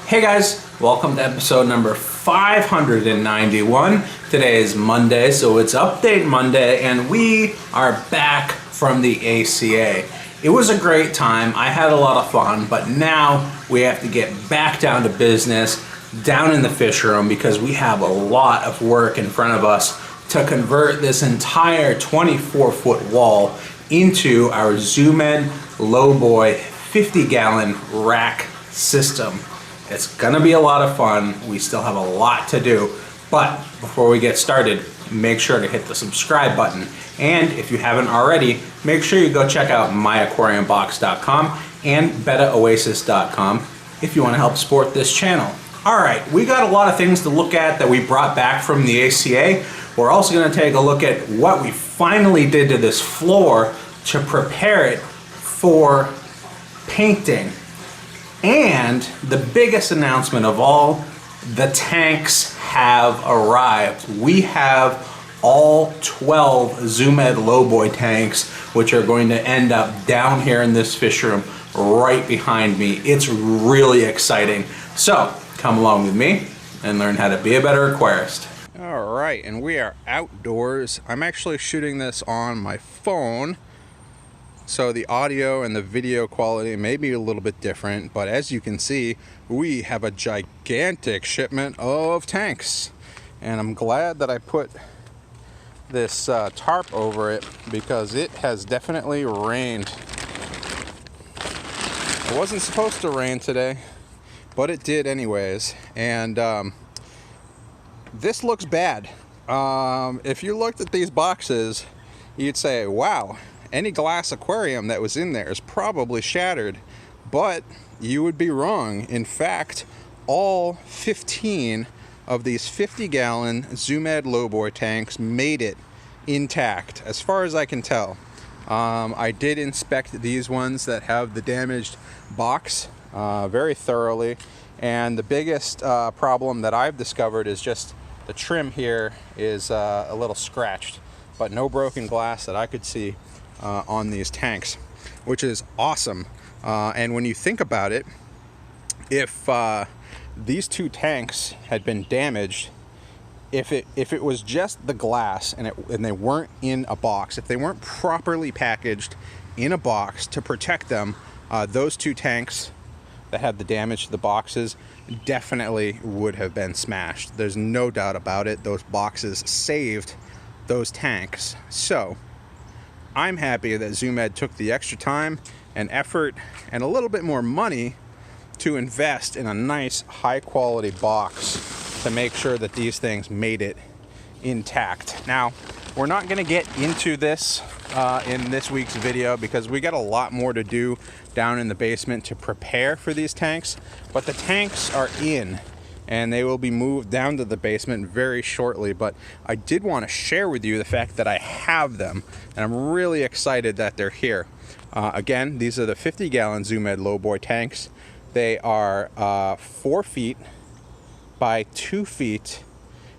Hey guys, welcome to episode number 591. Today is Monday, so it's Update Monday, and we are back from the ACA. It was a great time, I had a lot of fun, but now we have to get back down to business, down in the fish room, because we have a lot of work in front of us to convert this entire 24-foot wall into our Zoom Ed Lowboy 50-gallon rack system. It's gonna be a lot of fun. We still have a lot to do, but before we get started, make sure to hit the subscribe button. And if you haven't already, make sure you go check out myaquariumbox.com and betaoasis.com if you want to help support this channel. All right, we got a lot of things to look at that we brought back from the ACA. We're also going to take a look at what we finally did to this floor to prepare it for painting. And the biggest announcement of all, the tanks have arrived. We have all 12 Zoom Ed Lowboy tanks, which are going to end up down here in this fish room right behind me. It's really exciting. So come along with me and learn how to be a better aquarist. All right, and we are outdoors. I'm actually shooting this on my phone, so the audio and the video quality may be a little bit different, but as you can see, we have a gigantic shipment of tanks. And I'm glad that I put this tarp over it, because it has definitely rained. It wasn't supposed to rain today, but it did anyways. And this looks bad. If you looked at these boxes, you'd say, wow, any glass aquarium that was in there is probably shattered, but you would be wrong. In fact, all 15 of these 50-gallon Zoom Ed Lowboy tanks made it intact, as far as I can tell. I did inspect these ones that have the damaged box very thoroughly, and the biggest problem that I've discovered is just the trim here is a little scratched, but no broken glass that I could see on these tanks, which is awesome. And when you think about it, if these two tanks had been damaged, if it was just the glass and they weren't in a box, if they weren't properly packaged in a box to protect them, those two tanks that had the damage to the boxes definitely would have been smashed. There's no doubt about it. Those boxes saved those tanks. So I'm happy that Zoom Ed took the extra time and effort and a little bit more money to invest in a nice high quality box to make sure that these things made it intact. Now, we're not going to get into this in this week's video, because we got a lot more to do down in the basement to prepare for these tanks, but the tanks are in and they will be moved down to the basement very shortly. But I did want to share with you the fact that I have them, and I'm really excited that they're here. Again, these are the 50-gallon Zoom Ed Lowboy tanks. They are 4 feet by 2 feet,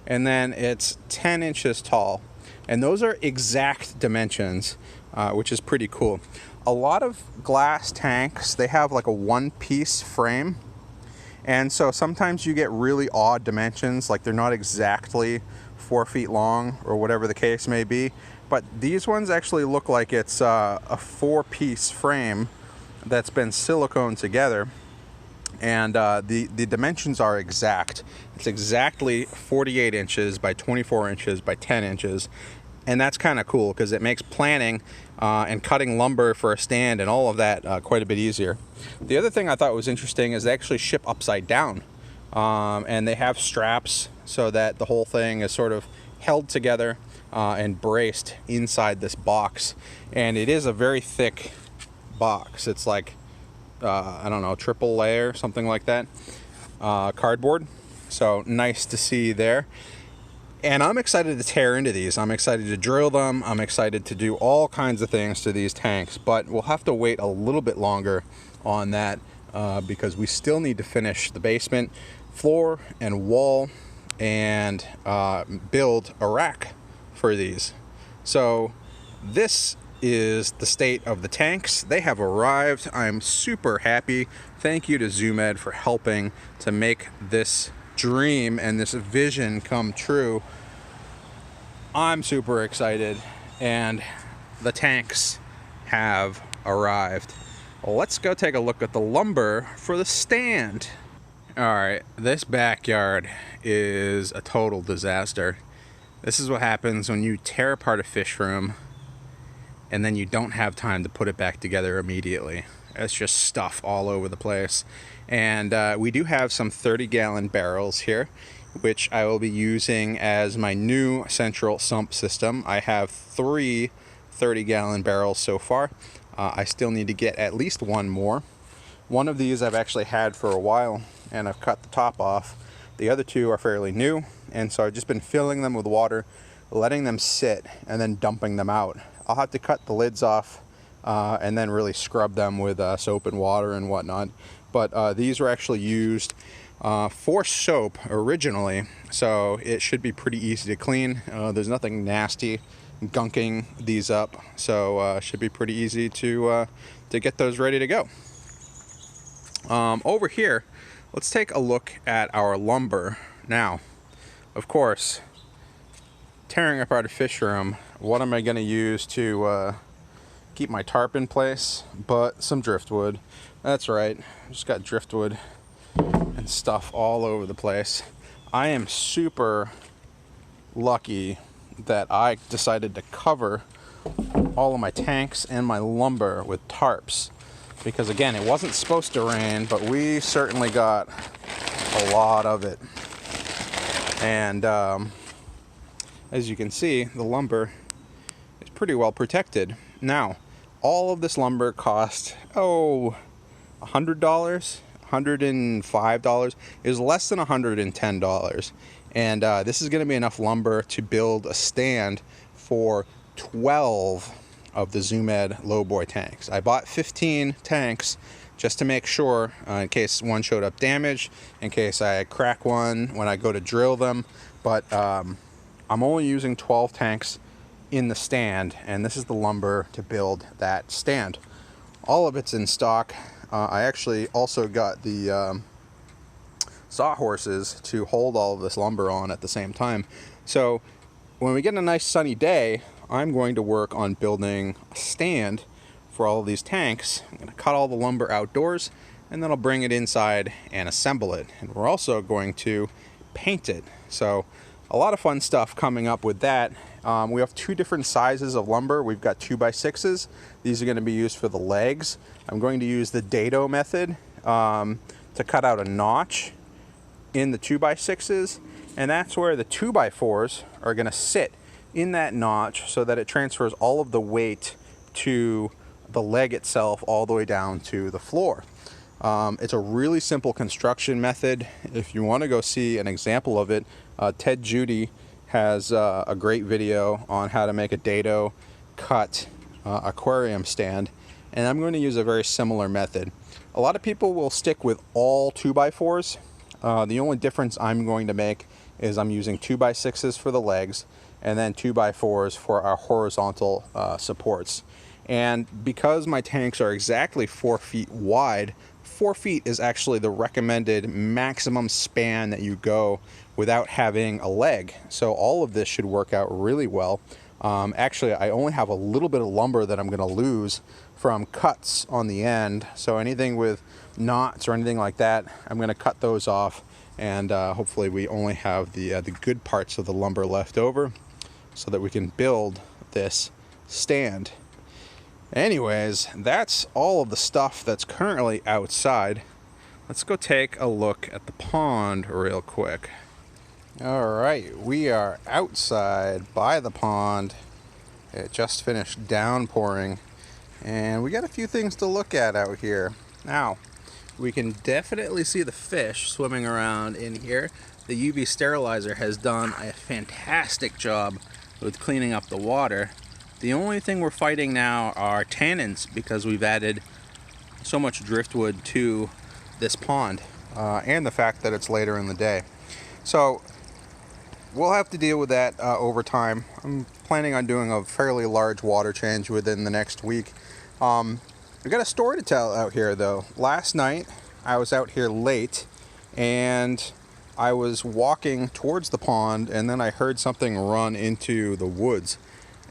and then it's 10 inches tall. And those are exact dimensions, which is pretty cool. A lot of glass tanks, they have like a one-piece frame. And so sometimes you get really odd dimensions, like they're not exactly 4 feet long or whatever the case may be. But these ones actually look like it's a 4-piece frame that's been siliconed together. And the dimensions are exact. It's exactly 48 inches by 24 inches by 10 inches. And that's kind of cool, because it makes planning and cutting lumber for a stand and all of that quite a bit easier. The other thing I thought was interesting is they actually ship upside down. And they have straps so that the whole thing is sort of held together and braced inside this box. And it is a very thick box. It's like, I don't know, triple layer, something like that, cardboard. So nice to see there. And I'm excited to tear into these. I'm excited to drill them. I'm excited to do all kinds of things to these tanks, but we'll have to wait a little bit longer on that because we still need to finish the basement floor and wall and build a rack for these. So this is the state of the tanks. They have arrived. I'm super happy. I thank you to ZoomEd for helping to make this dream and this vision come true. I'm super excited, and the tanks have arrived. Let's go take a look at the lumber for the stand. Alright, this backyard is a total disaster. This is what happens when you tear apart a fish room and then you don't have time to put it back together immediately. It's just stuff all over the place. And we do have some 30-gallon barrels here, which I will be using as my new central sump system. I have 3 30-gallon barrels so far. I still need to get at least one more. One of these I've actually had for a while, and I've cut the top off. The other 2 are fairly new, and so I've just been filling them with water, letting them sit, and then dumping them out. I'll have to cut the lids off and then really scrub them with soap and water and whatnot. But these were actually used for soap originally, so it should be pretty easy to clean. There's nothing nasty gunking these up, so should be pretty easy to get those ready to go. Over here, let's take a look at our lumber. Now, of course, tearing apart a fish room, what am I going to use to keep my tarp in place? But some driftwood. That's right, just got driftwood and stuff all over the place. I am super lucky that I decided to cover all of my tanks and my lumber with tarps, because again, it wasn't supposed to rain, but we certainly got a lot of it. And as you can see, the lumber is pretty well protected. Now, all of this lumber cost, $100, $105. It was less than $110. And this is going to be enough lumber to build a stand for 12 of the ZoomEd lowboy tanks. I bought 15 tanks just to make sure, in case one showed up damaged, in case I crack one when I go to drill them. But I'm only using 12 tanks in the stand, and this is the lumber to build that stand. All of it's in stock. I actually also got the sawhorses to hold all of this lumber on at the same time. So when we get a nice sunny day, I'm going to work on building a stand for all of these tanks. I'm going to cut all the lumber outdoors, and then I'll bring it inside and assemble it. And we're also going to paint it. So a lot of fun stuff coming up with that. We have 2 different sizes of lumber. We've got 2x6s. These are going to be used for the legs. I'm going to use the dado method to cut out a notch in the 2x6s, and that's where the 2x4s are going to sit in that notch so that it transfers all of the weight to the leg itself all the way down to the floor. It's a really simple construction method. If you want to go see an example of it, Ted Judy has a great video on how to make a dado cut aquarium stand, and I'm going to use a very similar method. A lot of people will stick with all 2x4s. The only difference I'm going to make is I'm using 2x6s for the legs and then 2x4s for our horizontal supports. And because my tanks are exactly 4 feet wide, 4 feet is actually the recommended maximum span that you go without having a leg. So all of this should work out really well. Actually, I only have a little bit of lumber that I'm going to lose from cuts on the end. So anything with knots or anything like that, I'm going to cut those off, and hopefully we only have the good parts of the lumber left over so that we can build this stand. Anyways, that's all of the stuff that's currently outside. Let's go take a look at the pond real quick. Alright, we are outside by the pond. It just finished downpouring, and we got a few things to look at out here. Now, we can definitely see the fish swimming around in here. The UV sterilizer has done a fantastic job with cleaning up the water. The only thing we're fighting now are tannins, because we've added so much driftwood to this pond, and the fact that it's later in the day. So we'll have to deal with that over time. I'm planning on doing a fairly large water change within the next week. We've got a story to tell out here though. Last night I was out here late and I was walking towards the pond, and then I heard something run into the woods,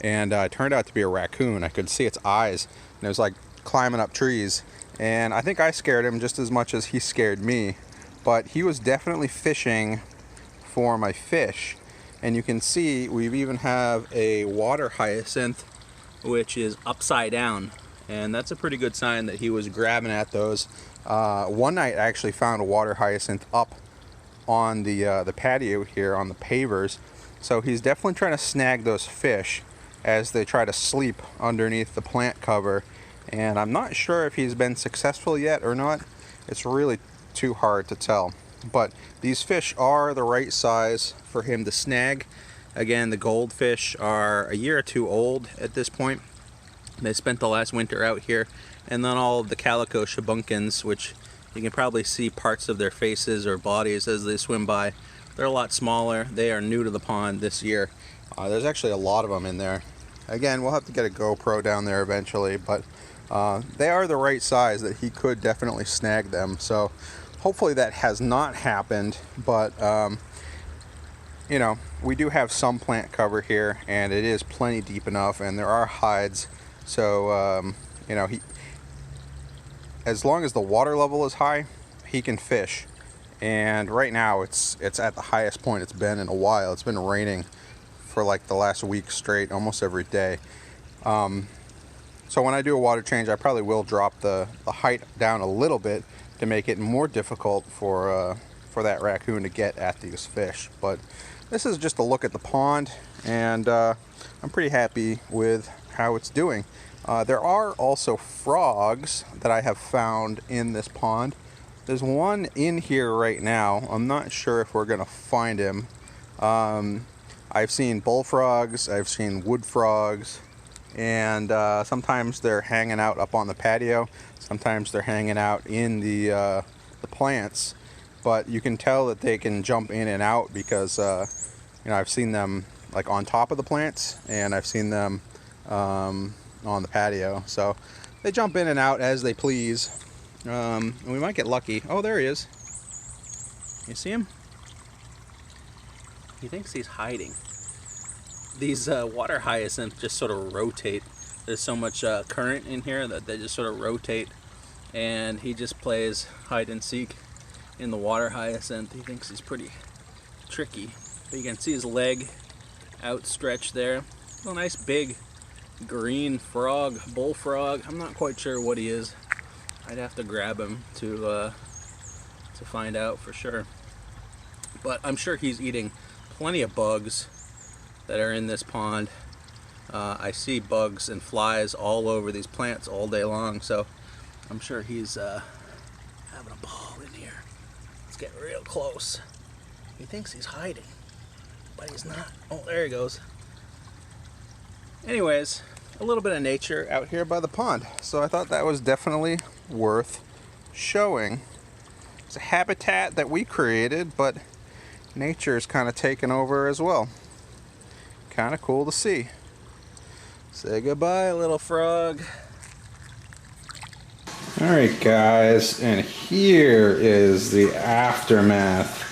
and it turned out to be a raccoon. I could see its eyes, and it was like climbing up trees, and I think I scared him just as much as he scared me, but he was definitely fishing for my fish. And you can see we even have a water hyacinth which is upside down, and that's a pretty good sign that he was grabbing at those. One night I actually found a water hyacinth up on the patio here on the pavers, so he's definitely trying to snag those fish as they try to sleep underneath the plant cover, and I'm not sure if he's been successful yet or not. It's really too hard to tell, but these fish are the right size for him to snag. Again, the goldfish are a year or two old at this point. They spent the last winter out here, and then all of the calico shabunkins, which you can probably see parts of their faces or bodies as they swim by. They're a lot smaller. They are new to the pond this year. There's actually a lot of them in there. Again, we'll have to get a GoPro down there eventually, but they are the right size that he could definitely snag them. So hopefully that has not happened, but you know, we do have some plant cover here, and it is plenty deep enough, and there are hides. So you know, as long as the water level is high, he can fish. And right now it's at the highest point it's been in a while. It's been raining for like the last week straight, almost every day. So when I do a water change, I probably will drop the height down a little bit to make it more difficult for that raccoon to get at these fish. But this is just a look at the pond, and I'm pretty happy with how it's doing. There are also frogs that I have found in this pond. There's one in here right now. I'm not sure if we're gonna find him. I've seen bullfrogs, I've seen wood frogs, and sometimes they're hanging out up on the patio. Sometimes they're hanging out in the plants. But you can tell that they can jump in and out because you know, I've seen them like on top of the plants, and I've seen them on the patio. So they jump in and out as they please. And we might get lucky. Oh, there he is. You see him? He thinks he's hiding. These water hyacinths just sort of rotate. There's so much current in here that they just sort of rotate, and he just plays hide and seek in the water hyacinth. He thinks he's pretty tricky. But you can see his leg outstretched there. A nice big green frog, bullfrog. I'm not quite sure what he is. I'd have to grab him to find out for sure. But I'm sure he's eating plenty of bugs that are in this pond. I see bugs and flies all over these plants all day long, so I'm sure he's having a ball in here. Let's get real close. He thinks he's hiding, but he's not. Oh, there he goes. Anyways, a little bit of nature out here by the pond, so I thought that was definitely worth showing. It's a habitat that we created, but nature's kind of taken over as well. Kind of cool to see. Say goodbye, little frog. Alright guys, and here is the aftermath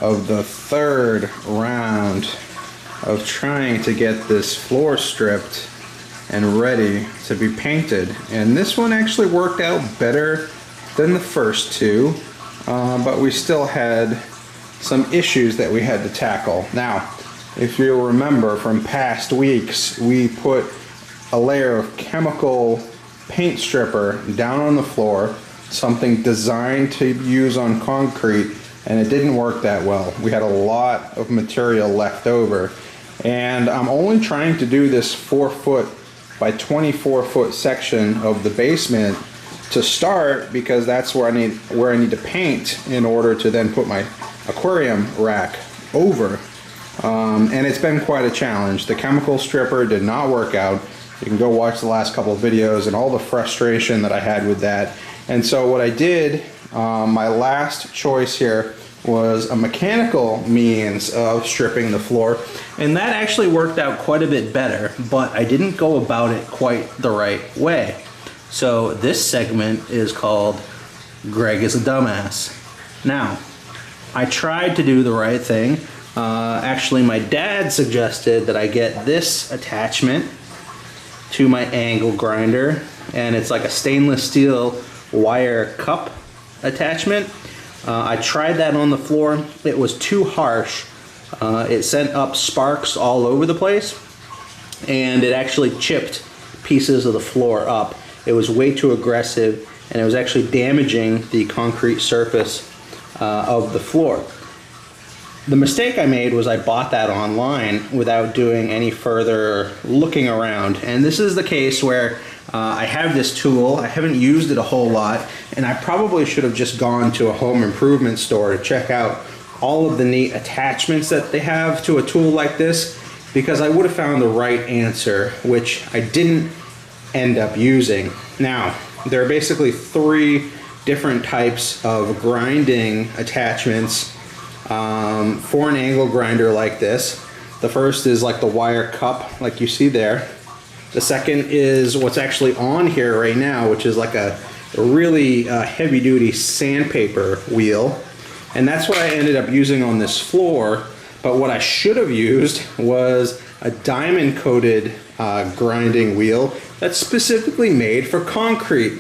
of the third round of trying to get this floor stripped and ready to be painted. And this one actually worked out better than the first two, but we still had some issues that we had to tackle. Now, if you'll remember from past weeks, we put a layer of chemical paint stripper down on the floor, something designed to use on concrete, and it didn't work that well. We had a lot of material left over, and I'm only trying to do this 4-foot by 24-foot section of the basement to start, because that's where I need to paint in order to then put my aquarium rack over. And it's been quite a challenge. The chemical stripper did not work out. You can go watch the last couple of videos and all the frustration that I had with that. And so what I did, my last choice here was a mechanical means of stripping the floor, and that actually worked out quite a bit better, but I didn't go about it quite the right way. So this segment is called Greg is a dumbass. Now, I tried to do the right thing. Actually, my dad suggested that I get this attachment to my angle grinder, and it's like a stainless steel wire cup attachment. I tried that on the floor. It was too harsh. It sent up sparks all over the place, and it actually chipped pieces of the floor up. It was way too aggressive, and it was actually damaging the concrete surface of the floor. The mistake I made was I bought that online without doing any further looking around. And this is the case where I have this tool, I haven't used it a whole lot, and I probably should have just gone to a home improvement store to check out all of the neat attachments that they have to a tool like this, because I would have found the right answer, which I didn't end up using. Now, there are basically 3 different types of grinding attachments for an angle grinder like this. The first is like the wire cup, like you see there. The second is what's actually on here right now, which is like a really heavy-duty sandpaper wheel. And that's what I ended up using on this floor. But what I should have used was a diamond-coated grinding wheel that's specifically made for concrete.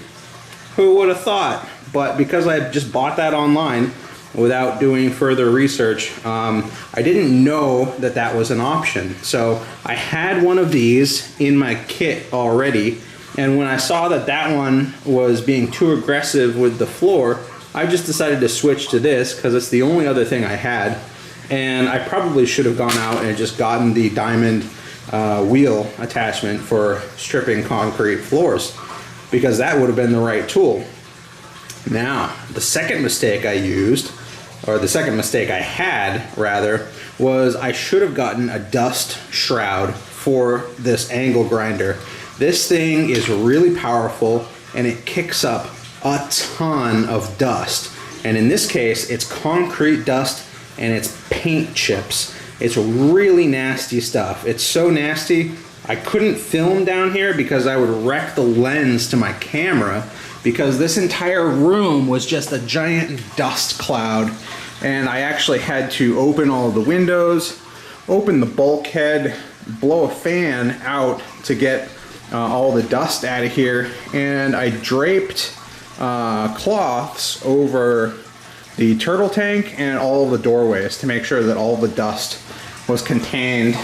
Who would have thought? But because I just bought that online without doing further research, I didn't know that that was an option. So I had one of these in my kit already, and when I saw that that one was being too aggressive with the floor, I just decided to switch to this because it's the only other thing I had. And I probably should have gone out and just gotten the diamond wheel attachment for stripping concrete floors, because that would have been the right tool. Now, the second mistake I used, or the second mistake I had rather, was I should have gotten a dust shroud for this angle grinder. This thing is really powerful and it kicks up a ton of dust. And in this case, it's concrete dust and it's paint chips. It's really nasty stuff. It's so nasty, I couldn't film down here because I would wreck the lens to my camera, because this entire room was just a giant dust cloud. And I actually had to open all the windows, open the bulkhead, blow a fan out to get all the dust out of here. And I draped cloths over the turtle tank and all the doorways to make sure that all the dust was contained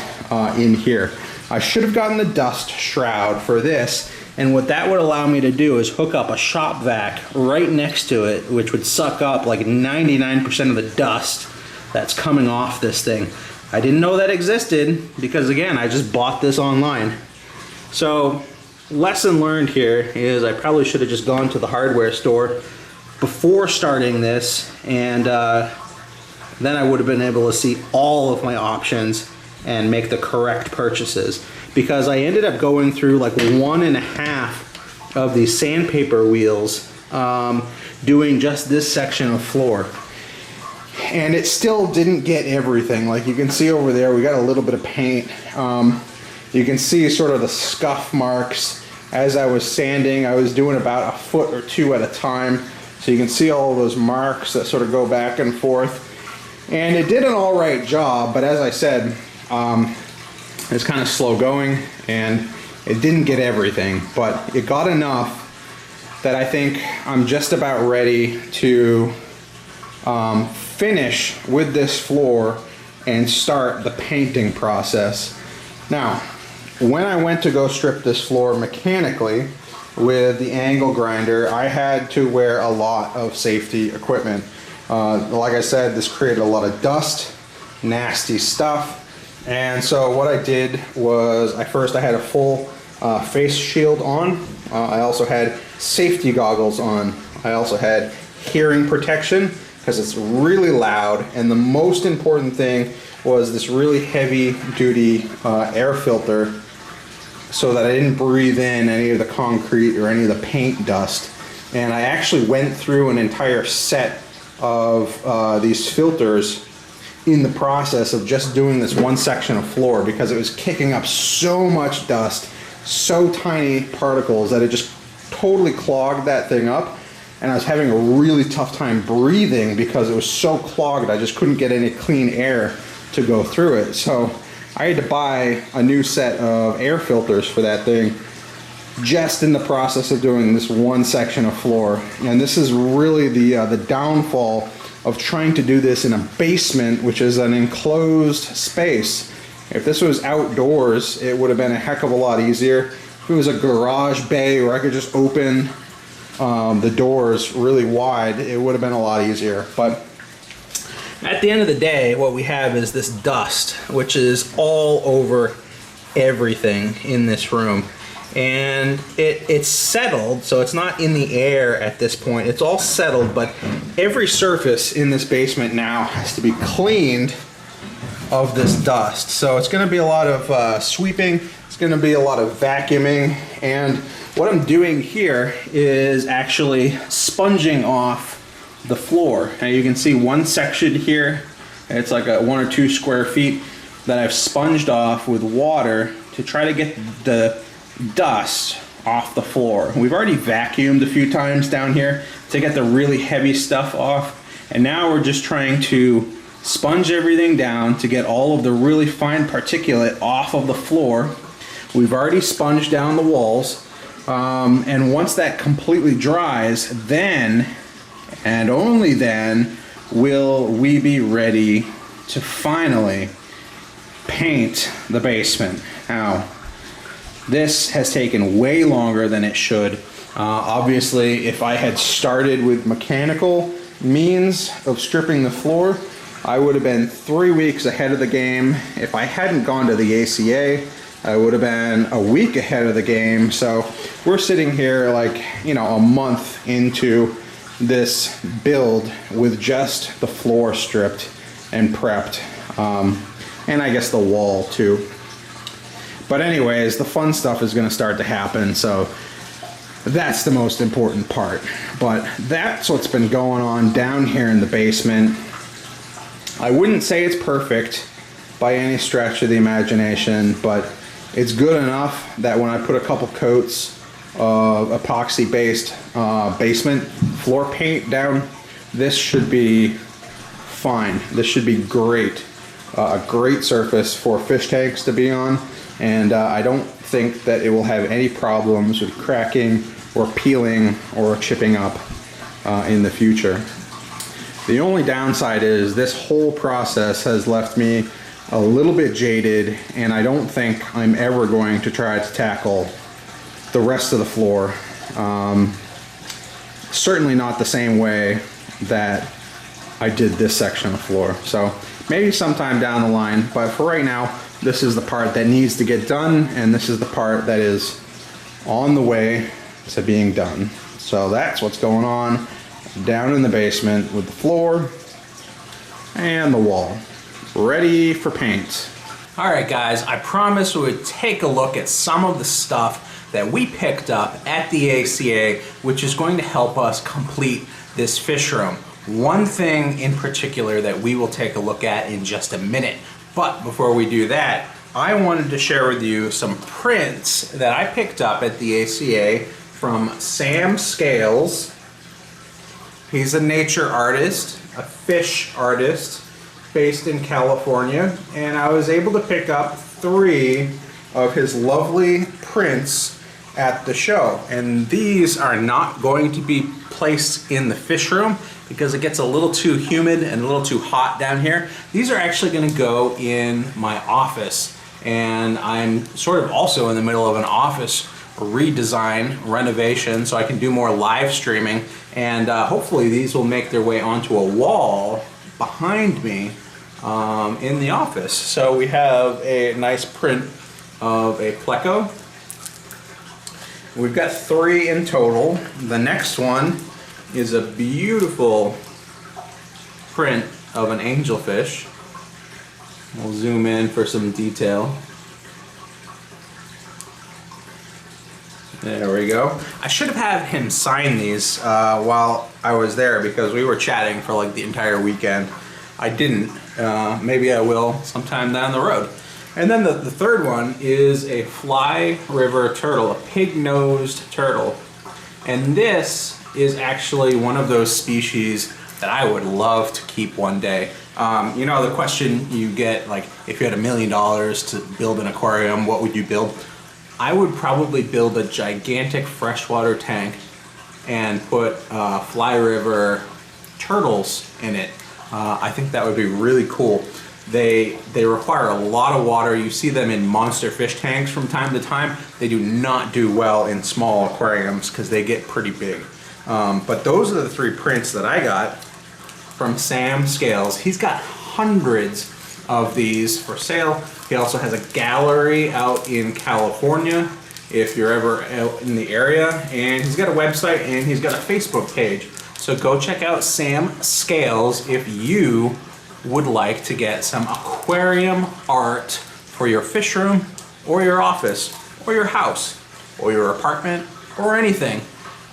in here. I should have gotten the dust shroud for this, and what that would allow me to do is hook up a shop vac right next to it, which would suck up like 99% of the dust that's coming off this thing. I didn't know that existed because, again, I just bought this online. So, lesson learned here is I probably should have just gone to the hardware store before starting this, and then I would have been able to see all of my options and make the correct purchases. Because I ended up going through like 1.5 of these sandpaper wheels doing just this section of floor. And it still didn't get everything. Like you can see over there, we got a little bit of paint. You can see sort of the scuff marks. As I was sanding, I was doing about 1 foot or 2 at a time. So you can see all of those marks that sort of go back and forth. And it did an all right job, but as I said, it's kind of slow going and it didn't get everything, but it got enough that I think I'm just about ready to finish with this floor and start the painting process. Now, when I went to go strip this floor mechanically with the angle grinder, I had to wear a lot of safety equipment. Like I said, this created a lot of dust, nasty stuff. And so what I did was I had a full face shield on. I also had safety goggles on. I also had hearing protection because it's really loud. And the most important thing was this really heavy duty air filter so that I didn't breathe in any of the concrete or any of the paint dust. And I actually went through an entire set of these filters in the process of just doing this one section of floor, because it was kicking up so much dust, so tiny particles, that it just totally clogged that thing up. and I was having a really tough time breathing because it was so clogged. I just couldn't get any clean air to go through it. So I had to buy a new set of air filters for that thing, just in the process of doing this one section of floor. And this is really the downfall of trying to do this in a basement, which is an enclosed space. If this was outdoors, it would have been a heck of a lot easier. If it was a garage bay where I could just open the doors really wide, it would have been a lot easier. But at the end of the day, what we have is this dust, which is all over everything in this room. And it's settled, so it's not in the air at this point. It's all settled, but every surface in this basement now has to be cleaned of this dust. So it's going to be a lot of sweeping, it's going to be a lot of vacuuming, and what I'm doing here is actually sponging off the floor. Now you can see one section here, it's like a 1 or 2 square feet that I've sponged off with water to try to get the dust off the floor. We've already vacuumed a few times down here to get the really heavy stuff off, and now we're just trying to sponge everything down to get all of the really fine particulate off of the floor. We've already sponged down the walls, and once that completely dries, then and only then will we be ready to finally paint the basement. Now, this has taken way longer than it should. Obviously, if I had started with mechanical means of stripping the floor, I would have been 3 weeks ahead of the game. If I hadn't gone to the ACA, I would have been a week ahead of the game. So we're sitting here like, you know, a month into this build with just the floor stripped and prepped. And I guess the wall too. But anyways, the fun stuff is gonna start to happen, so that's the most important part. But that's what's been going on down here in the basement. I wouldn't say it's perfect by any stretch of the imagination, but it's good enough that when I put a couple coats of epoxy-based basement floor paint down, this should be fine. This should be great. A great surface for fish tanks to be on, and I don't think that it will have any problems with cracking or peeling or chipping up in the future. The only downside is this whole process has left me a little bit jaded, and I don't think I'm ever going to try to tackle the rest of the floor. Certainly not the same way that I did this section of floor. So maybe sometime down the line, but for right now, this is the part that needs to get done, and this is the part that is on the way to being done. So that's what's going on down in the basement with the floor and the wall, ready for paint. All right, guys, I promised we would take a look at some of the stuff that we picked up at the ACA, which is going to help us complete this fish room. One thing in particular that we will take a look at in just a minute. But before we do that, I wanted to share with you some prints that I picked up at the ACA from Sam Scales. He's a nature artist, a fish artist based in California, and I was able to pick up 3 of his lovely prints at the show. And these are not going to be placed in the fish room because it gets a little too humid and a little too hot down here. These are actually going to go in my office, and I'm sort of also in the middle of an office redesign, renovation, so I can do more live streaming, and hopefully these will make their way onto a wall behind me in the office. So we have a nice print of a pleco. We've got 3 in total. The next one is a beautiful print of an angelfish. We'll zoom in for some detail. There we go. I should have had him sign these while I was there because we were chatting for like the entire weekend. I didn't. Maybe I will sometime down the road. And then the third one is a fly river turtle, a pig-nosed turtle. And this is actually one of those species that I would love to keep one day. You know, the question you get, like, if you had $1 million to build an aquarium, what would you build? I would probably build a gigantic freshwater tank and put fly river turtles in it. I think that would be really cool. They require a lot of water. You see them in monster fish tanks from time to time. They do not do well in small aquariums because they get pretty big. But those are the 3 prints that I got from Sam Scales. He's got hundreds of these for sale. He also has a gallery out in California if you're ever out in the area, and he's got a website and he's got a Facebook page. So go check out Sam Scales if you would like to get some aquarium art for your fish room or your office or your house or your apartment or anything.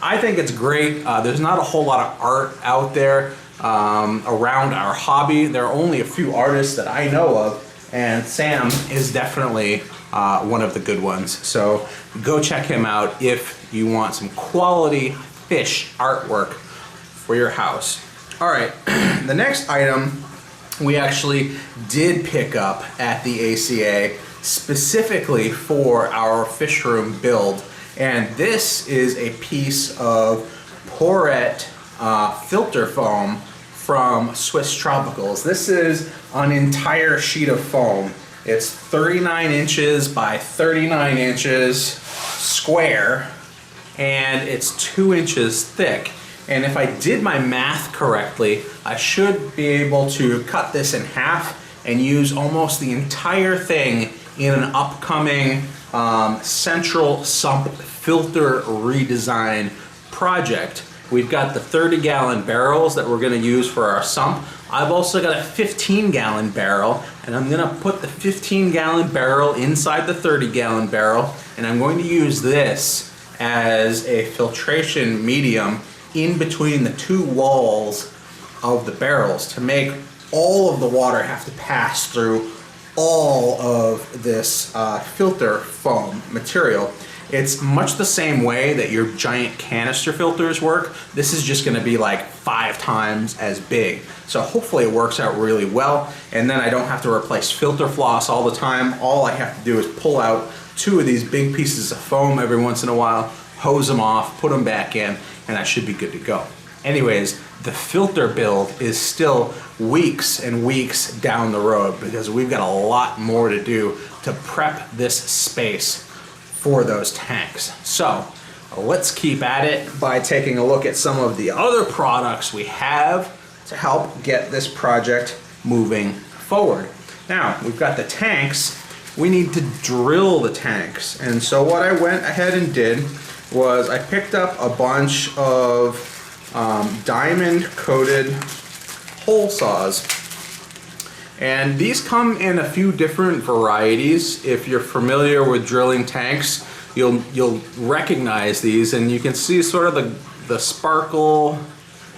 I think it's great. There's not a whole lot of art out there around our hobby. There are only a few artists that I know of, and Sam is definitely one of the good ones. So go check him out if you want some quality fish artwork for your house. All right, the next item we actually did pick up at the ACA specifically for our fish room build, and this is a piece of Porette filter foam from Swiss Tropicals. This is an entire sheet of foam. It's 39 inches by 39 inches square, and it's 2 inches thick. And if I did my math correctly, I should be able to cut this in half and use almost the entire thing in an upcoming central sump filter redesign project. We've got the 30-gallon barrels that we're going to use for our sump. I've also got a 15-gallon barrel, and I'm going to put the 15-gallon barrel inside the 30-gallon barrel, and I'm going to use this as a filtration medium in between the 2 walls of the barrels to make all of the water have to pass through all of this filter foam material. It's much the same way that your giant canister filters work. This is just gonna be like 5 times as big. So hopefully it works out really well, and then I don't have to replace filter floss all the time. All I have to do is pull out 2 of these big pieces of foam every once in a while, hose them off, put them back in, and I should be good to go. Anyways, the filter build is still weeks and weeks down the road because we've got a lot more to do to prep this space for those tanks. So let's keep at it by taking a look at some of the other products we have to help get this project moving forward. Now, we've got the tanks. We need to drill the tanks. And so what I went ahead and did was I picked up a bunch of diamond coated hole saws, and these come in a few different varieties. If you're familiar with drilling tanks, you'll recognize these, and you can see sort of the sparkle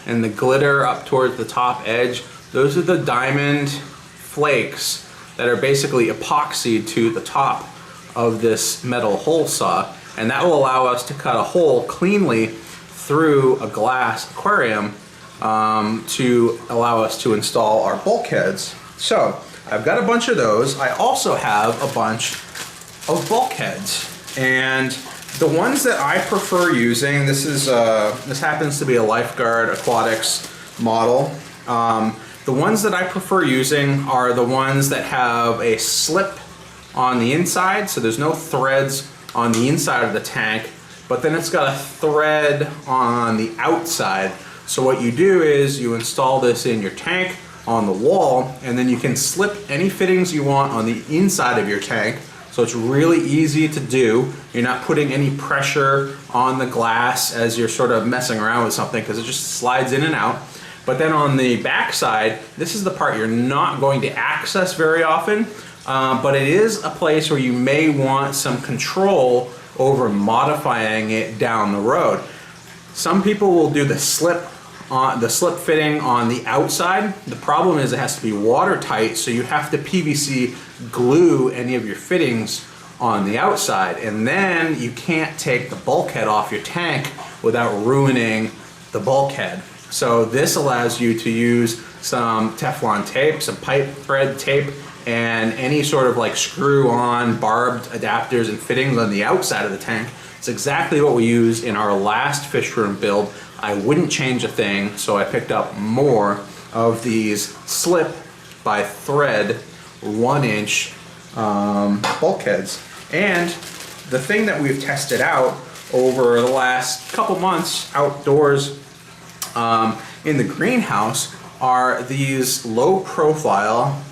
and the glitter up towards the top edge. Those are the diamond flakes that are basically epoxied to the top of this metal hole saw, and that will allow us to cut a hole cleanly through a glass aquarium to allow us to install our bulkheads. So I've got a bunch of those. I also have a bunch of bulkheads, and the ones that I prefer using, this happens to be a Lifeguard Aquatics model. The ones that I prefer using are the ones that have a slip on the inside, so there's no threads on the inside of the tank, but then it's got a thread on the outside. So what you do is you install this in your tank on the wall, and then you can slip any fittings you want on the inside of your tank. So it's really easy to do. You're not putting any pressure on the glass as you're sort of messing around with something, because it just slides in and out. But then on the back side, this is the part you're not going to access very often, but it is a place where you may want some control over modifying it down the road. Some people will do the slip fitting on the outside. The problem is it has to be watertight, so you have to PVC glue any of your fittings on the outside, and then you can't take the bulkhead off your tank without ruining the bulkhead. So this allows you to use some Teflon tape, some pipe thread tape, and any sort of like screw-on barbed adapters and fittings on the outside of the tank. It's exactly what we used in our last fish room build. I wouldn't change a thing, so I picked up more of these slip by thread 1-inch bulkheads. And the thing that we've tested out over the last couple months outdoors in the greenhouse are these low profile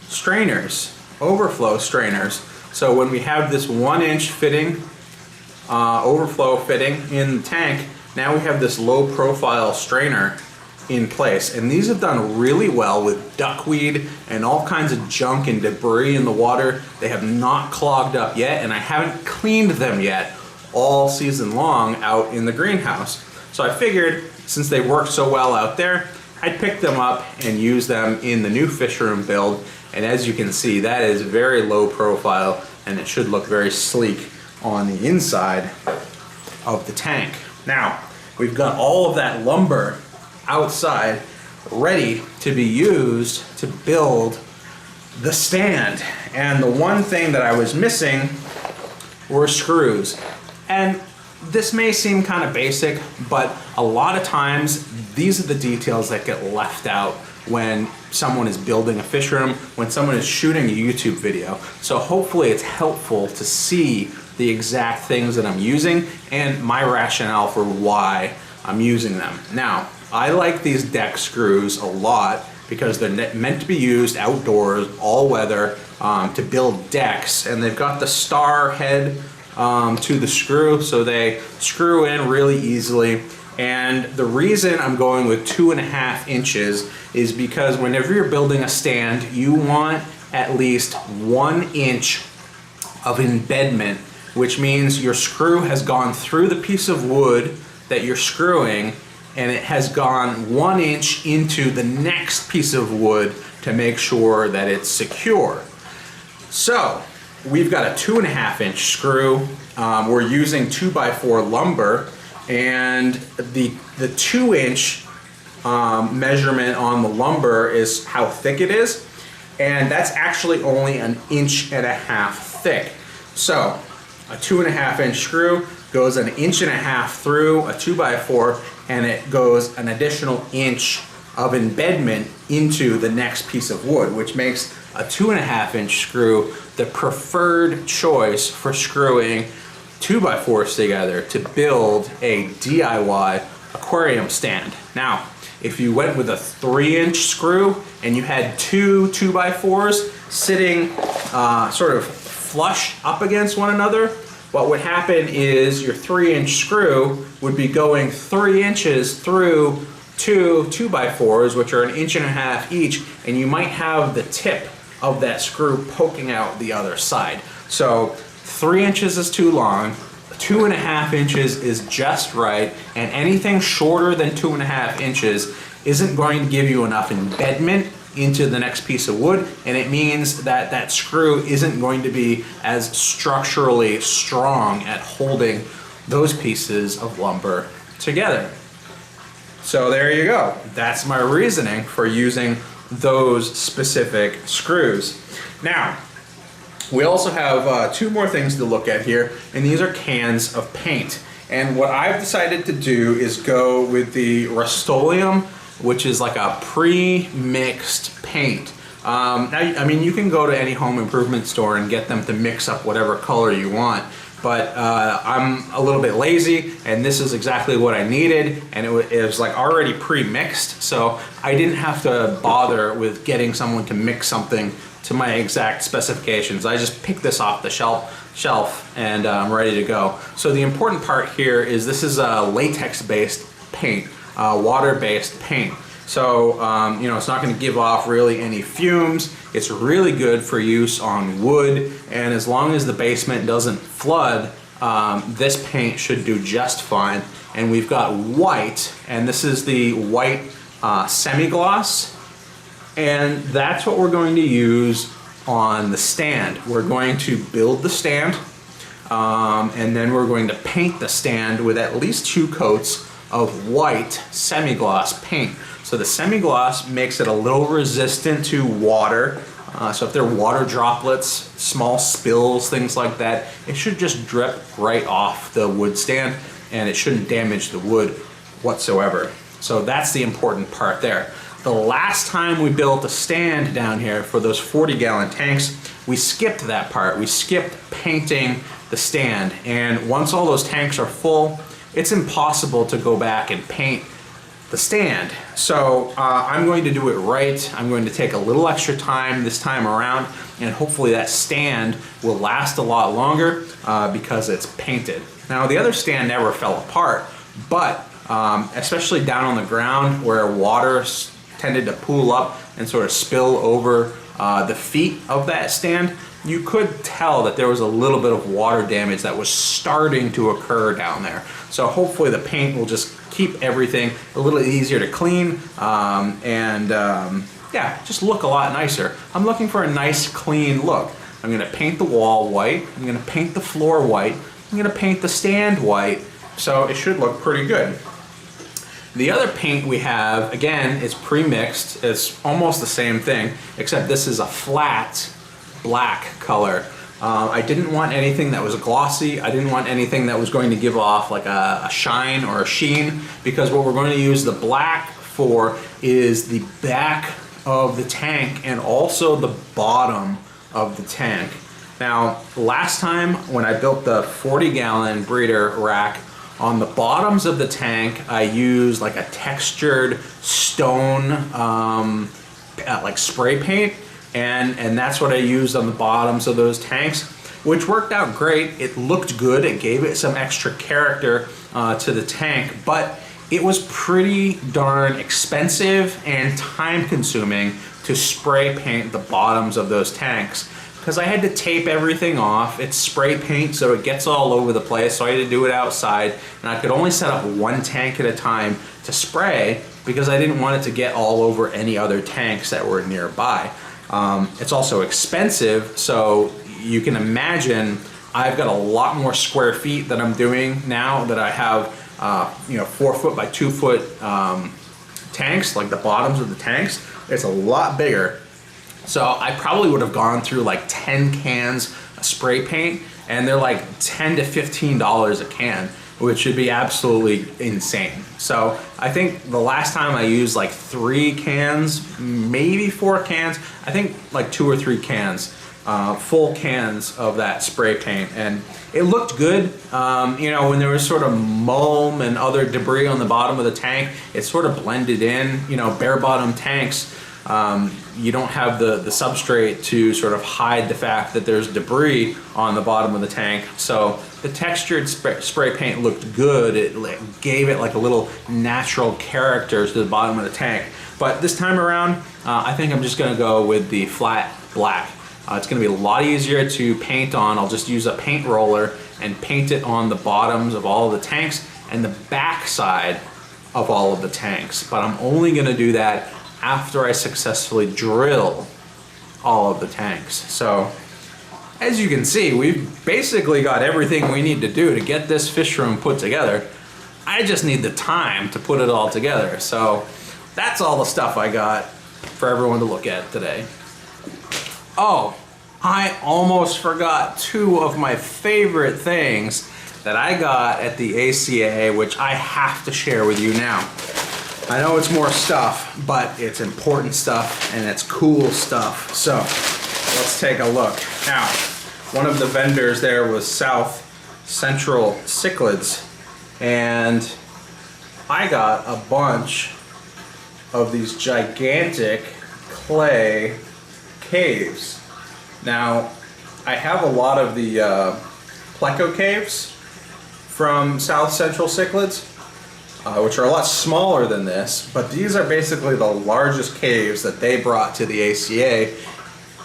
strainers, overflow strainers. So when we have this 1-inch fitting, overflow fitting in the tank, now we have this low profile strainer in place. And these have done really well with duckweed and all kinds of junk and debris in the water. They have not clogged up yet, and I haven't cleaned them yet all season long out in the greenhouse. So I figured since they work so well out there, I'd pick them up and use them in the new fish room build. And as you can see, that is very low profile, and it should look very sleek on the inside of the tank. Now, we've got all of that lumber outside ready to be used to build the stand. And the one thing that I was missing were screws. And this may seem kind of basic, but a lot of times these are the details that get left out when someone is building a fish room, when someone is shooting a YouTube video. So hopefully it's helpful to see the exact things that I'm using and my rationale for why I'm using them. Now, I like these deck screws a lot because they're meant to be used outdoors, all weather, to build decks. And they've got the star head to the screw, so they screw in really easily. And the reason I'm going with 2.5 inches is because whenever you're building a stand, you want at least 1 inch of embedment, which means your screw has gone through the piece of wood that you're screwing, and it has gone 1 inch into the next piece of wood to make sure that it's secure. So we've got a 2.5 inch screw. We're using 2x4 lumber, and the 2 inch measurement on the lumber is how thick it is, and that's actually only 1.5 inches thick. So a 2.5 inch screw goes 1.5 inches through a 2x4, and it goes an additional inch of embedment into the next piece of wood, which makes a 2.5 inch screw the preferred choice for screwing 2x4s together to build a DIY aquarium stand. Now, if you went with a 3-inch screw and you had two 2x4s sitting sort of flush up against one another, what would happen is your 3-inch screw would be going 3 inches through two 2x4s, which are 1.5 inches each, and you might have the tip of that screw poking out the other side. So 3 inches is too long, 2.5 inches is just right, and anything shorter than 2.5 inches isn't going to give you enough embedment into the next piece of wood, and it means that that screw isn't going to be as structurally strong at holding those pieces of lumber together. So there you go. That's my reasoning for using those specific screws. Now, we also have 2 more things to look at here, and these are cans of paint. And what I've decided to do is go with the Rust-Oleum, which is like a pre-mixed paint. Now, I mean, you can go to any home improvement store and get them to mix up whatever color you want, but I'm a little bit lazy, and this is exactly what I needed, and it was like already pre-mixed, so I didn't have to bother with getting someone to mix something to my exact specifications. I just picked this off the shelf and I'm ready to go. So the important part here is this is a latex-based paint, water-based paint. So, you know, it's not going to give off really any fumes. It's really good for use on wood, and as long as the basement doesn't flood, this paint should do just fine. And we've got white, and this is the white semi-gloss, and that's what we're going to use on the stand. We're going to build the stand, and then we're going to paint the stand with at least 2 coats of white semi-gloss paint. So the semi-gloss makes it a little resistant to water. So if there are water droplets, small spills, things like that, it should just drip right off the wood stand and it shouldn't damage the wood whatsoever. So that's the important part there. The last time we built a stand down here for those 40-gallon tanks, we skipped that part. We skipped painting the stand. And once all those tanks are full, it's impossible to go back and paint the stand. So I'm going to do it right. I'm going to take a little extra time this time around, and hopefully that stand will last a lot longer because it's painted. Now the other stand never fell apart, but especially down on the ground where water tended to pool up and sort of spill over the feet of that stand, you could tell that there was a little bit of water damage that was starting to occur down there. So hopefully the paint will just keep everything a little easier to clean yeah, just look a lot nicer. I'm looking for a nice clean look. I'm gonna paint the wall white, I'm gonna paint the floor white, I'm gonna paint the stand white, so it should look pretty good. The other paint we have, again, is pre-mixed. It's almost the same thing, except this is a flat black color. I didn't want anything that was glossy. I didn't want anything that was going to give off like a shine or a sheen, because what we're going to use the black for is the back of the tank and also the bottom of the tank. Now, last time when I built the 40-gallon breeder rack, on the bottoms of the tank, I used like a textured stone like spray paint, and that's what I used on the bottoms of those tanks, which worked out great. It looked good. It gave it some extra character to the tank, but it was pretty darn expensive and time-consuming to spray paint the bottoms of those tanks, because I had to tape everything off. It's spray paint, so it gets all over the place, so I had to do it outside, and I could only set up one tank at a time to spray because I didn't want it to get all over any other tanks that were nearby. It's also expensive, so you can imagine I've got a lot more square feet that I'm doing now that I have 4 foot by 2 foot tanks, like the bottoms of the tanks. It's a lot bigger. So I probably would have gone through like 10 cans of spray paint, and they're like $10 to $15 a can, which should be absolutely insane. So I think the last time I used like 3 cans, maybe 4 cans, I think like 2 or 3 cans, full cans of that spray paint, and it looked good. When there was sort of mulm and other debris on the bottom of the tank, it sort of blended in. Bare bottom tanks, you don't have the substrate to sort of hide the fact that there's debris on the bottom of the tank. So the textured spray paint looked good. It gave it like a little natural character to the bottom of the tank. But this time around, I think I'm just gonna go with the flat black. It's gonna be a lot easier to paint on. I'll just use a paint roller and paint it on the bottoms of all of the tanks and the back side of all of the tanks. But I'm only gonna do that after I successfully drill all of the tanks. So as you can see, we've basically got everything we need to do to get this fish room put together. I just need the time to put it all together. So that's all the stuff I got for everyone to look at today. Oh, I almost forgot 2 of my favorite things that I got at the ACA, which I have to share with you now. I know it's more stuff, but it's important stuff and it's cool stuff. So let's take a look. Now, one of the vendors there was South Central Cichlids, and I got a bunch of these gigantic clay caves. Now, I have a lot of the pleco caves from South Central Cichlids, which are a lot smaller than this, but these are basically the largest caves that they brought to the ACA,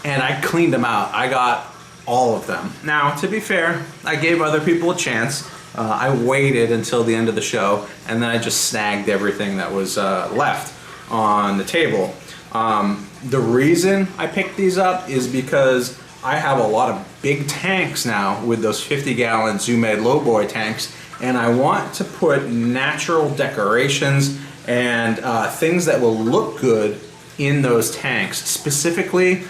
and I cleaned them out. I got all of them. Now, to be fair, I gave other people a chance. I waited until the end of the show, and then I just snagged everything that was left on the table. The reason I picked these up is because I have a lot of big tanks now with those 50-gallon Zoom Med lowboy tanks, and I want to put natural decorations and things that will look good in those tanks. Specifically,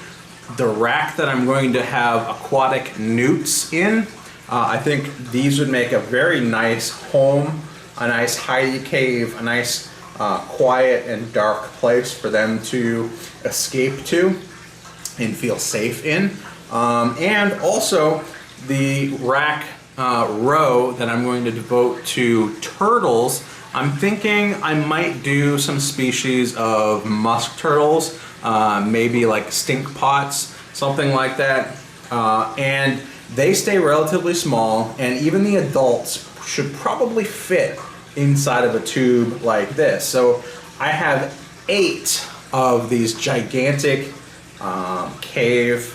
the rack that I'm going to have aquatic newts in. I think these would make a very nice home, a nice hidey cave, a nice quiet and dark place for them to escape to and feel safe in. And also the rack row that I'm going to devote to turtles. I'm thinking I might do some species of musk turtles, maybe like stink pots, something like that. And they stay relatively small, and even the adults should probably fit inside of a tube like this. So I have 8 of these gigantic cave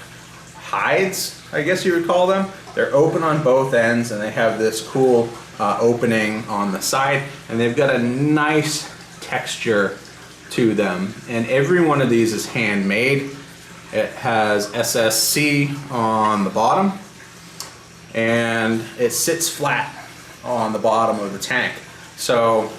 hides, I guess you would call them. They're open on both ends, and they have this cool opening on the side, and they've got a nice texture to them. And every one of these is handmade. It has SSC on the bottom, and it sits flat on the bottom of the tank. So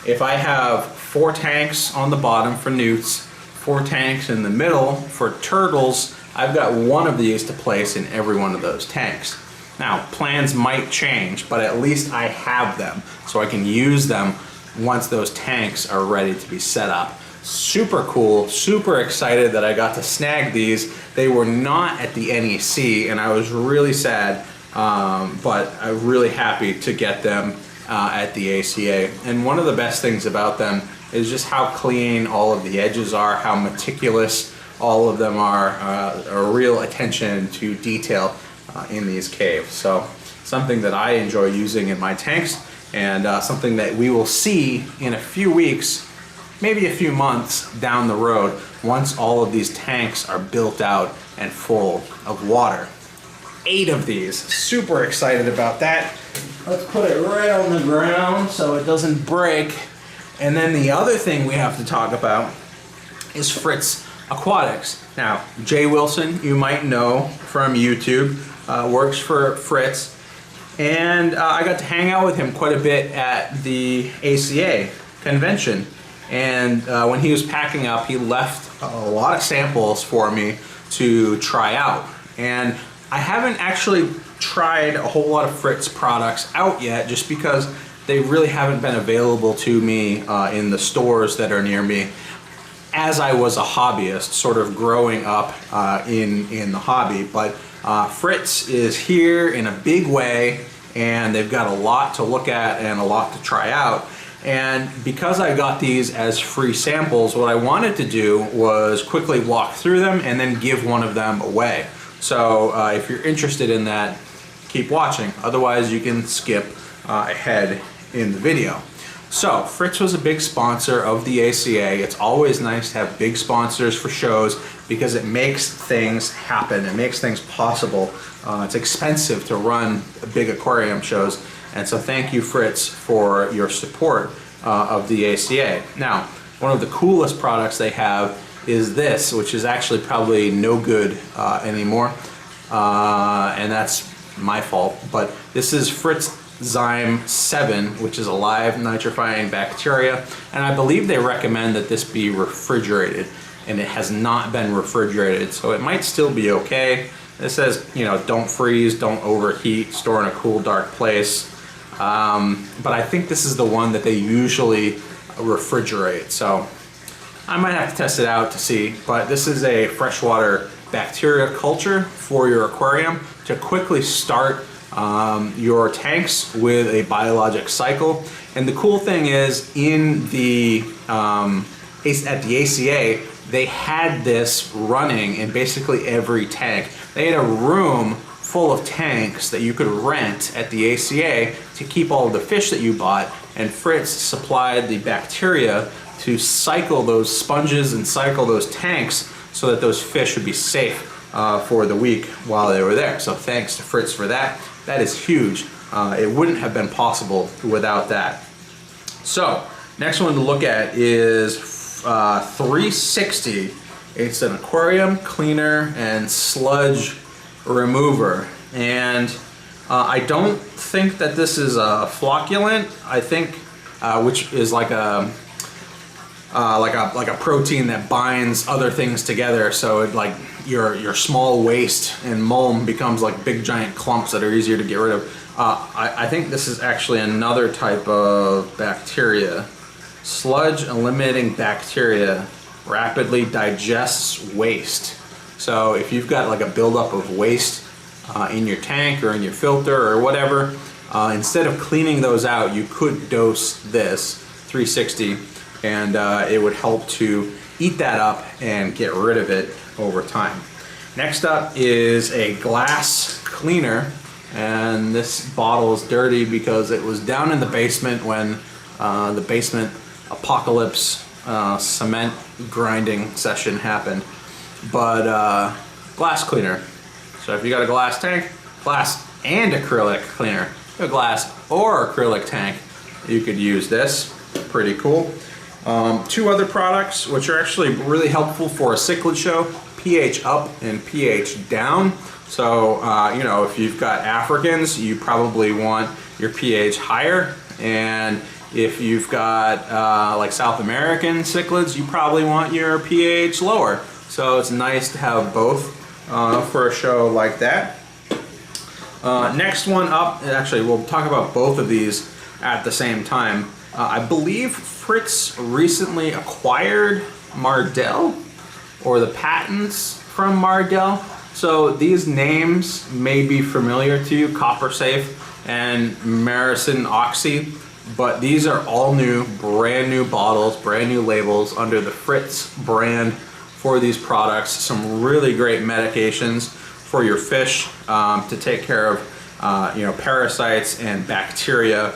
if I have 4 tanks on the bottom for newts, 4 tanks in the middle for turtles, I've got one of these to place in every one of those tanks. Now, plans might change, but at least I have them, so I can use them once those tanks are ready to be set up. Super cool, super excited that I got to snag these. They were not at the NEC, and I was really sad, but I'm really happy to get them at the ACA. And one of the best things about them is just how clean all of the edges are, how meticulous all of them are, a real attention to detail in these caves. So something that I enjoy using in my tanks, and something that we will see in a few weeks, maybe a few months down the road, once all of these tanks are built out and full of water. 8 of these, super excited about that. Let's put it right on the ground so it doesn't break. And then the other thing we have to talk about is Fritz Aquatics. Now, Jay Wilson, you might know from YouTube, works for Fritz, and I got to hang out with him quite a bit at the ACA convention. And when he was packing up, he left a lot of samples for me to try out. And I haven't actually tried a whole lot of Fritz products out yet, just because they really haven't been available to me in the stores that are near me, as I was a hobbyist, sort of growing up in the hobby. But Fritz is here in a big way, and they've got a lot to look at and a lot to try out. And because I got these as free samples, what I wanted to do was quickly walk through them and then give one of them away. So if you're interested in that, keep watching. Otherwise, you can skip ahead in the video. So Fritz was a big sponsor of the ACA. It's always nice to have big sponsors for shows because it makes things happen. It makes things possible. It's expensive to run big aquarium shows. And so thank you, Fritz, for your support of the ACA. Now, one of the coolest products they have is this, which is actually probably no good anymore. And that's my fault. But this is Fritz Zyme 7, which is a live nitrifying bacteria. And I believe they recommend that this be refrigerated. And it has not been refrigerated, so it might still be okay. It says, you know, don't freeze, don't overheat, store in a cool, dark place. But I think this is the one that they usually refrigerate, so I might have to test it out to see. But this is a freshwater bacteria culture for your aquarium to quickly start your tanks with a biologic cycle. And the cool thing is, in the at the ACA, they had this running in basically every tank. They had a room full of tanks that you could rent at the ACA to keep all of the fish that you bought, and Fritz supplied the bacteria to cycle those sponges and cycle those tanks so that those fish would be safe for the week while they were there. So thanks to Fritz for that. That is huge. It wouldn't have been possible without that. So next one to look at is 360. It's an aquarium cleaner and sludge remover. And I don't think that this is a flocculant. I think, which is like a protein that binds other things together. So it, like your small waste and mulm becomes like big giant clumps that are easier to get rid of. I think this is actually another type of bacteria. Sludge eliminating bacteria rapidly digests waste. So if you've got like a buildup of waste in your tank or in your filter or whatever, instead of cleaning those out, you could dose this 360 and it would help to eat that up and get rid of it over time. Next up is a glass cleaner, and this bottle is dirty because it was down in the basement when the basement apocalypse cement grinding session happened. But glass cleaner. So if you got a glass tank, glass and acrylic cleaner, a glass or acrylic tank, you could use this. Pretty cool. Two other products which are actually really helpful for a cichlid show: pH up and pH down. So you know, if you've got Africans, you probably want your pH higher, and if you've got like South American cichlids, you probably want your pH lower. So it's nice to have both for a show like that. Next one up, actually we'll talk about both of these at the same time. I believe Fritz recently acquired Mardell, or the patents from Mardell. So these names may be familiar to you, Copper Safe and Maricin Oxy, but these are all new, brand new bottles, brand new labels under the Fritz brand for these products. Some really great medications for your fish to take care of you know, parasites and bacteria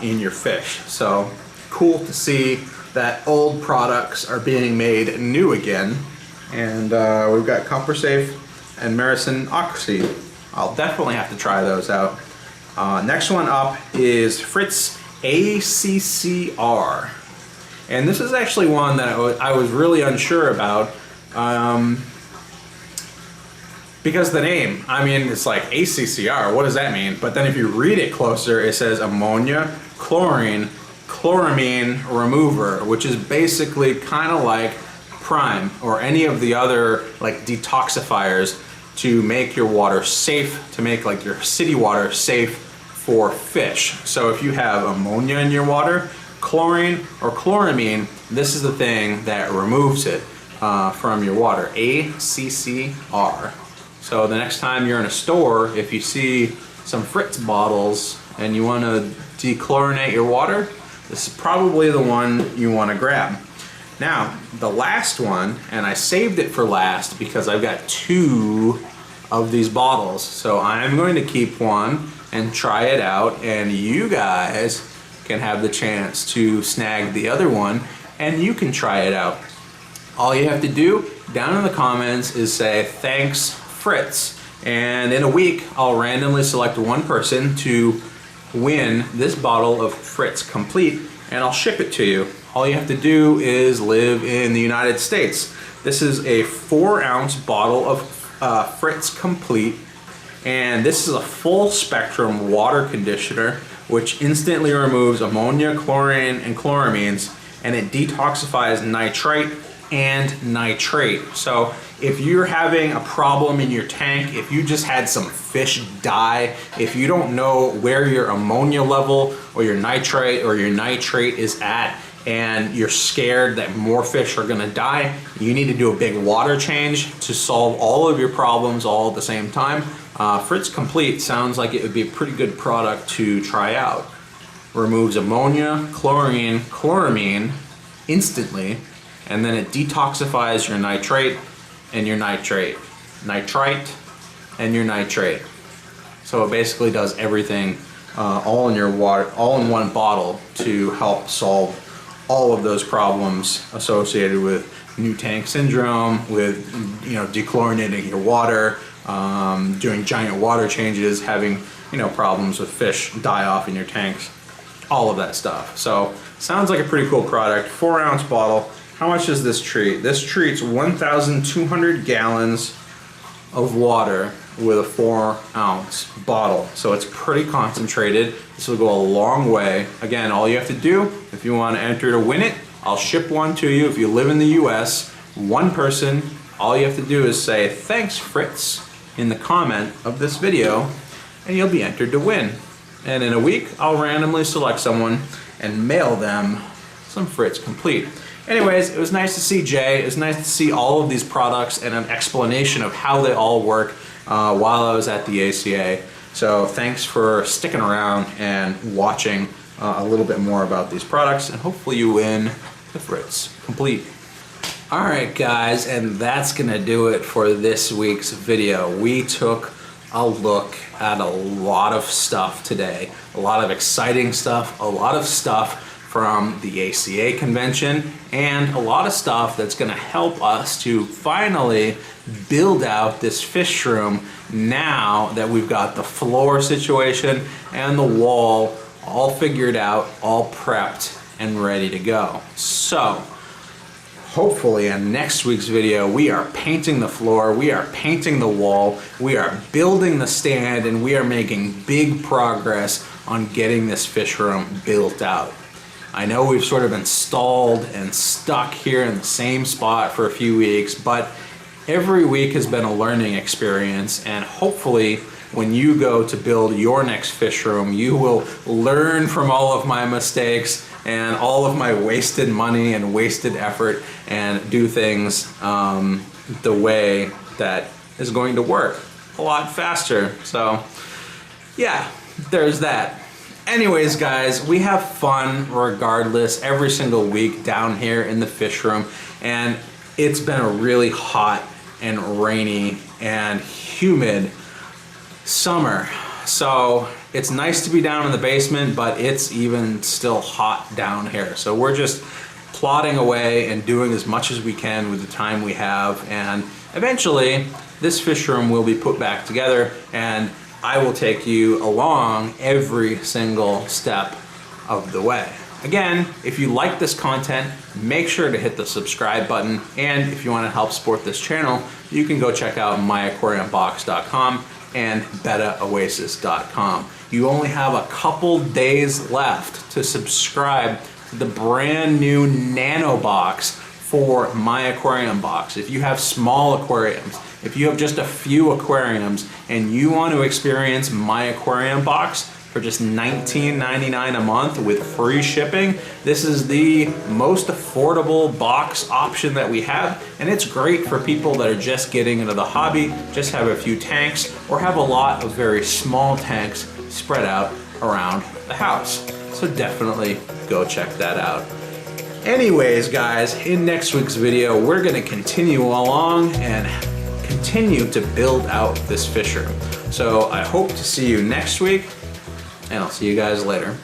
in your fish. So cool to see that old products are being made new again. And we've got Copper Safe and Maricin Oxy. I'll definitely have to try those out. Next one up is Fritz AQUARIUMS. And this is actually one that I was really unsure about because the name, I mean, it's like ACCR, what does that mean? But then if you read it closer, it says ammonia, chlorine, chloramine remover, which is basically kind of like Prime or any of the other like detoxifiers to make your water safe, to make like your city water safe for fish. So if you have ammonia in your water, chlorine or chloramine, this is the thing that removes it from your water. ACCR. So the next time you're in a store, if you see some Fritz bottles and you want to dechlorinate your water, this is probably the one you want to grab. Now, the last one, and I saved it for last because I've got two of these bottles. So I'm going to keep one and try it out, and you guys can have the chance to snag the other one and you can try it out. All you have to do down in the comments is say thanks Fritz, and in a week I'll randomly select one person to win this bottle of Fritz Complete and I'll ship it to you. All you have to do is live in the United States. This is a 4-ounce bottle of Fritz Complete, and this is a full spectrum water conditioner which instantly removes ammonia, chlorine, and chloramines, and it detoxifies nitrite and nitrate. So if you're having a problem in your tank, if you just had some fish die, if you don't know where your ammonia level or your nitrite or your nitrate is at, and you're scared that more fish are gonna die, you need to do a big water change to solve all of your problems all at the same time. Fritz Complete sounds like it would be a pretty good product to try out. Removes ammonia, chlorine, chloramine instantly, and then it detoxifies your nitrate and your nitrate, nitrite and your nitrate. So it basically does everything all in your water, all in one bottle to help solve all of those problems associated with new tank syndrome, with dechlorinating your water, doing giant water changes, having problems with fish die off in your tanks, all of that stuff. So sounds like a pretty cool product. 4-ounce bottle. How much does this treat? This treats 1,200 gallons of water with a 4-ounce bottle. So it's pretty concentrated. This will go a long way. Again, all you have to do, if you want to enter to win it, I'll ship one to you. If you live in the US, one person, all you have to do is say, "Thanks, Fritz," in the comment of this video, and you'll be entered to win. And in a week, I'll randomly select someone and mail them some Fritz Complete. Anyways, it was nice to see Jay. It was nice to see all of these products and an explanation of how they all work while I was at the ACA. So thanks for sticking around and watching a little bit more about these products, and hopefully you win the Fritz Complete. All right, guys, and that's gonna do it for this week's video. We took a look at a lot of stuff today, a lot of exciting stuff, a lot of stuff from the ACA convention, and a lot of stuff that's gonna help us to finally build out this fish room now that we've got the floor situation and the wall all figured out, all prepped and ready to go. So hopefully in next week's video, we are painting the floor, we are painting the wall, we are building the stand, and we are making big progress on getting this fish room built out. I know we've sort of been stalled and stuck here in the same spot for a few weeks, but every week has been a learning experience, and hopefully when you go to build your next fish room, you will learn from all of my mistakes and all of my wasted money and wasted effort, and do things the way that is going to work a lot faster. So yeah, there's that. Anyways, guys, we have fun regardless every single week down here in the fish room, and it's been a really hot and rainy and humid summer. So it's nice to be down in the basement, but it's even still hot down here. So we're just plodding away and doing as much as we can with the time we have, and eventually this fish room will be put back together, and I will take you along every single step of the way. Again, if you like this content, make sure to hit the subscribe button, and if you want to help support this channel, you can go check out myaquariumbox.com and betaoasis.com. You only have a couple days left to subscribe to the brand new Nano Box for My Aquarium Box. If you have small aquariums, if you have just a few aquariums and you want to experience My Aquarium Box for just $19.99 a month with free shipping, this is the most affordable box option that we have, and it's great for people that are just getting into the hobby, just have a few tanks, or have a lot of very small tanks spread out around the house. So definitely go check that out. Anyways, guys, in next week's video, we're gonna continue along and continue to build out this fish room. So I hope to see you next week, and I'll see you guys later.